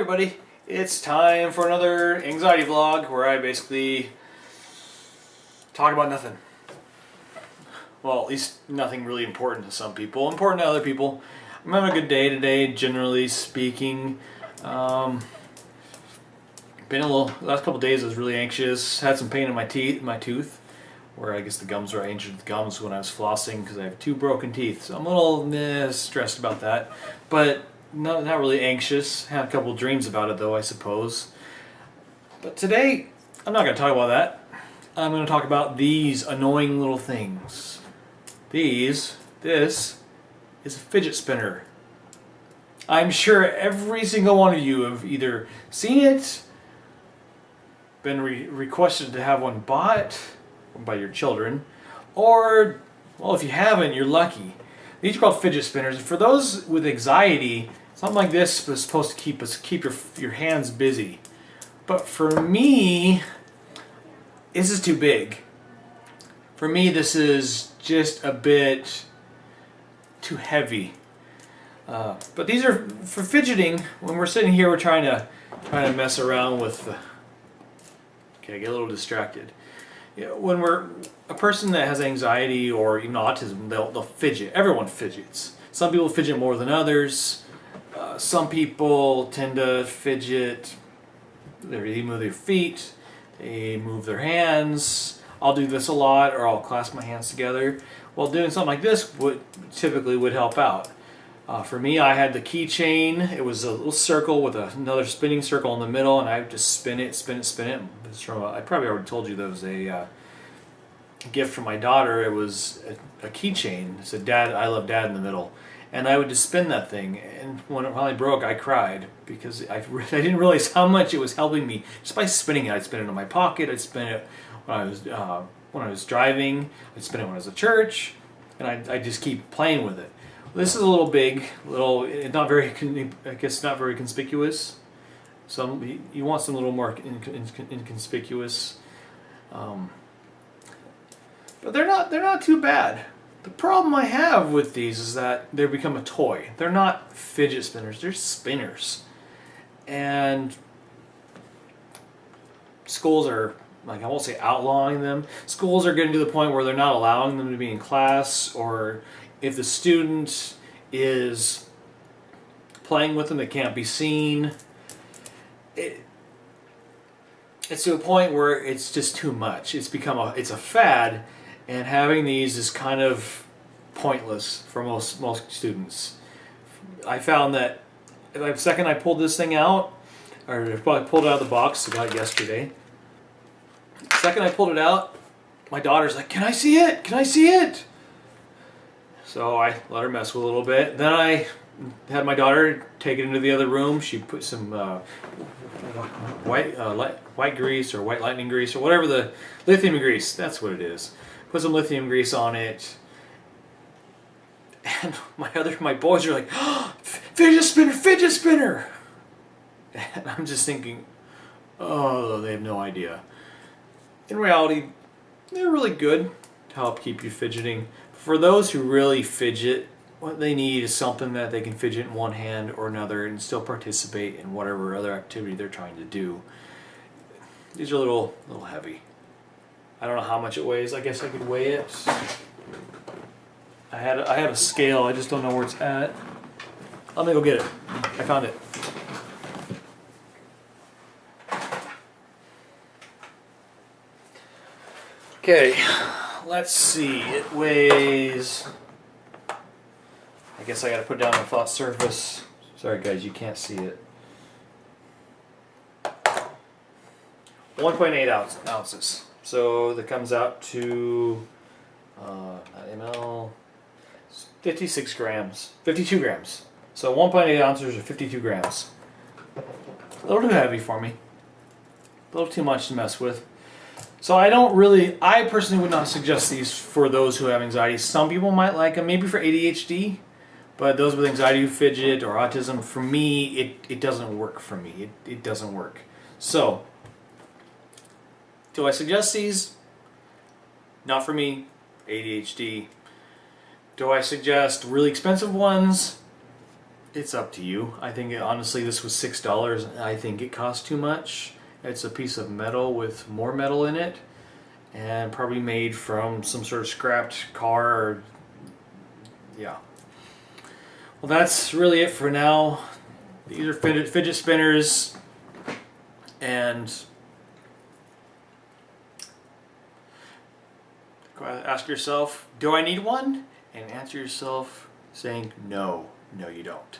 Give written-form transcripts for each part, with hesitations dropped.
everybody, it's time for another anxiety vlog where I basically talk about nothing. Well, at least nothing really important to some people, important to other people. I'm having a good day today, generally speaking. Been last couple days I was really anxious, had some pain in my tooth, where I guess the gums were, I injured the gums when I was flossing because I have 2 broken teeth. So I'm a little stressed about that, but not really anxious. Had a couple dreams about it though, I suppose. But today, I'm not going to talk about that. I'm going to talk about these annoying little things. This is a fidget spinner. I'm sure every single one of you have either seen it, been requested to have one bought by your children, or, well, if you haven't, you're lucky. These are called fidget spinners. And for those with anxiety, something like this is supposed to keep your hands busy. But for me, this is too big. For me, this is just a bit too heavy. But these are for fidgeting. When we're sitting here, we're trying to mess around with the. Okay, I get a little distracted. Yeah, when we're a person that has anxiety or even autism, they'll fidget. Everyone fidgets. Some people fidget more than others. Some people tend to fidget. They move their feet. They move their hands. I'll do this a lot, or I'll clasp my hands together. Well, doing something like this typically would help out. For me, I had the keychain. It was a little circle with another spinning circle in the middle, and I would just spin it. It's from I probably already told you that was a gift from my daughter. It was a keychain. It said "Dad, I love Dad" in the middle, and I would just spin that thing. And when it finally broke, I cried because I didn't realize how much it was helping me just by spinning it. I'd spin it in my pocket. I'd spin it when I was driving. I'd spin it when I was at church, and I just keep playing with it. This is a little big, not very conspicuous. You want some little more inconspicuous, but they're not too bad. The problem I have with these is that they become a toy. They're not fidget spinners; they're spinners, and schools are, like, I won't say outlawing them. Schools are getting to the point where they're not allowing them to be in class, or if the student is playing with them, it can't be seen. It's to a point where it's just too much. It's a fad, and having these is kind of pointless for most students. I found that the second I pulled this thing out, or I pulled it out of the box, I got it yesterday. The second I pulled it out, my daughter's like, "Can I see it? Can I see it?" So I let her mess with it a little bit. Then I had my daughter take it into the other room. She put some white grease or white lightning grease or whatever, the lithium grease. That's what it is. Put some lithium grease on it. And my boys are like, "Oh, fidget spinner, fidget spinner!" And I'm just thinking, oh, they have no idea. In reality, they're really good to help keep you fidgeting. For those who really fidget, what they need is something that they can fidget in one hand or another and still participate in whatever other activity they're trying to do. These are a little heavy. I don't know how much it weighs. I guess I could weigh it. I had a scale. I just don't know where it's at. Let me go get it. I found it. Okay. Let's see, it weighs, I guess I gotta put it down on a flat surface. Sorry guys, you can't see it. 1.8 ounces. So that comes out to, ml, 56 grams, 52 grams. So 1.8 ounces or 52 grams. A little too heavy for me. A little too much to mess with. So I personally would not suggest these for those who have anxiety. Some people might like them, maybe for ADHD, but those with anxiety who fidget or autism, for me, it doesn't work for me. It doesn't work. So, do I suggest these? Not for me, ADHD. Do I suggest really expensive ones? it's up to you. I think honestly this was $6. I think it cost too much. It's a piece of metal with more metal in it, and probably made from some sort of scrapped car. Or, yeah. Well, that's really it for now. These are fidget spinners, and ask yourself, do I need one? And answer yourself saying no. No, you don't.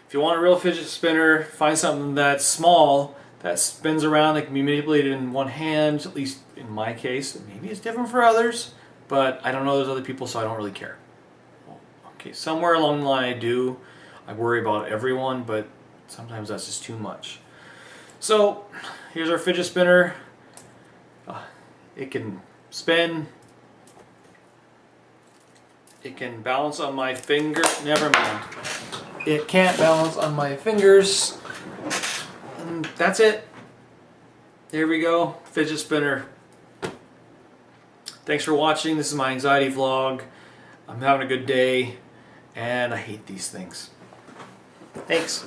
If you want a real fidget spinner, find something that's small, that spins around, that can be manipulated in one hand, at least in my case. Maybe it's different for others, but I don't know those other people, so I don't really care. Okay, somewhere along the line I do. I worry about everyone, but sometimes that's just too much. So, here's our fidget spinner. It can spin. It can balance on my finger. Never mind. It can't balance on my fingers. And that's it. There we go. Fidget spinner. Thanks for watching. This is my anxiety vlog. I'm having a good day, and I hate these things. Thanks.